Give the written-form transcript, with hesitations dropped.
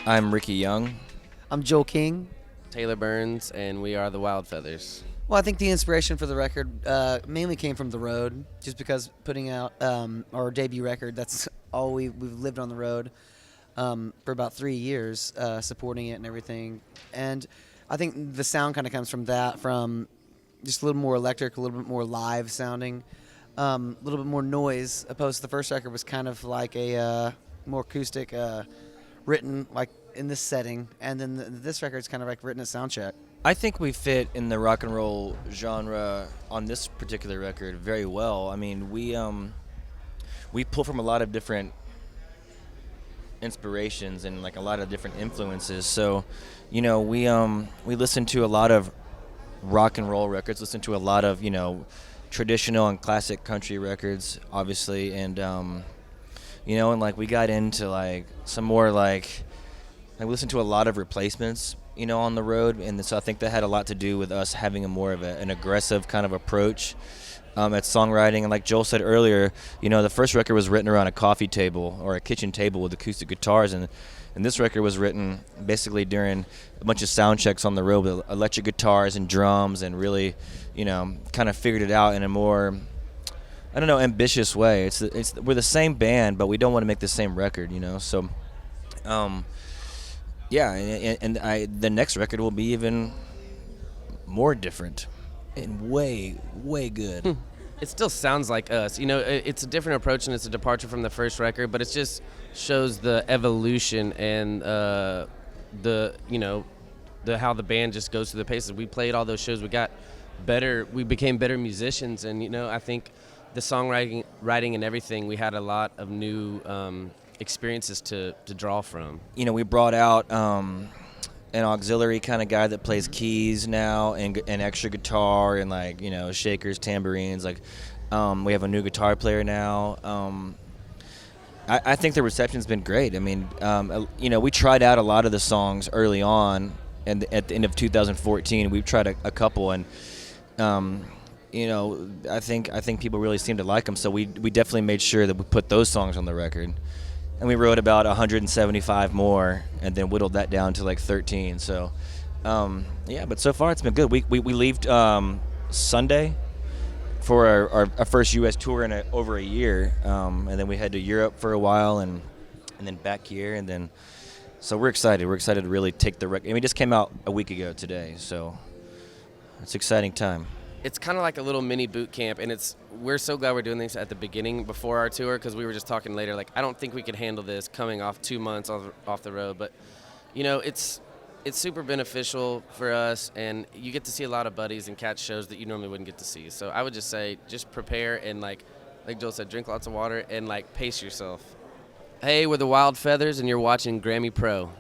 I'm Ricky Young. I'm Joel King. Taylor Burns, and we are the Wild Feathers. Well, I think the inspiration for the record mainly came from the road, just because putting out our debut record, that's all we've lived on the road for about 3 years, supporting it and everything. And I think the sound kind of comes from that, from just a little more electric, a little bit more live sounding, a little bit more noise, opposed to the first record was kind of like a more acoustic, written like in this setting, and then this record's kind of like written at soundcheck. I think we fit in the rock and roll genre on this particular record very well. I mean, we pull from a lot of different inspirations and like a lot of different influences. So, you know, we listen to a lot of rock and roll records, listen to a lot of, you know, traditional and classic country records, obviously, and you know, and like we got into like some more like I listened to a lot of replacements, you know, on the road, and so I think that had a lot to do with us having a more of an aggressive kind of approach at songwriting. And like Joel said earlier, you know, the first record was written around a coffee table or a kitchen table with acoustic guitars, and this record was written basically during a bunch of sound checks on the road with electric guitars and drums, and really, you know, kind of figured it out in a more, I don't know, ambitious way. It's we're the same band, but we don't want to make the same record, you know. So, yeah, and the next record will be even more different and way good. It still sounds like us. You know, it's a different approach and it's a departure from the first record, but it just shows the evolution and the, you know, how the band just goes through the paces. We played all those shows. We got better. We became better musicians, and you know, I think the songwriting, and everything. We had a lot of new experiences to draw from. You know, we brought out an auxiliary kind of guy that plays keys now, and extra guitar, and like, you know, shakers, tambourines. Like, we have a new guitar player now. I think the reception's been great. I mean, you know, we tried out a lot of the songs early on, and at the end of 2014, we've tried a couple, and you know, I think people really seem to like them. So we definitely made sure that we put those songs on the record. And we wrote about 175 more, and then whittled that down to like 13. So, yeah, but so far it's been good. We leave Sunday for our first U.S. tour in over a year, and then we head to Europe for a while, and then back here, and then so we're excited. We're excited to really take the record. I mean, it just came out a week ago today, so it's an exciting time. It's kind of like a little mini boot camp, and we're so glad we're doing this at the beginning before our tour, because we were just talking later, like, I don't think we could handle this coming off 2 months off the road. But, you know, it's super beneficial for us, and you get to see a lot of buddies and catch shows that you normally wouldn't get to see. So I would just say, just prepare and, like Joel said, drink lots of water and, like, pace yourself. Hey, we're the Wild Feathers, and you're watching GRAMMY Pro.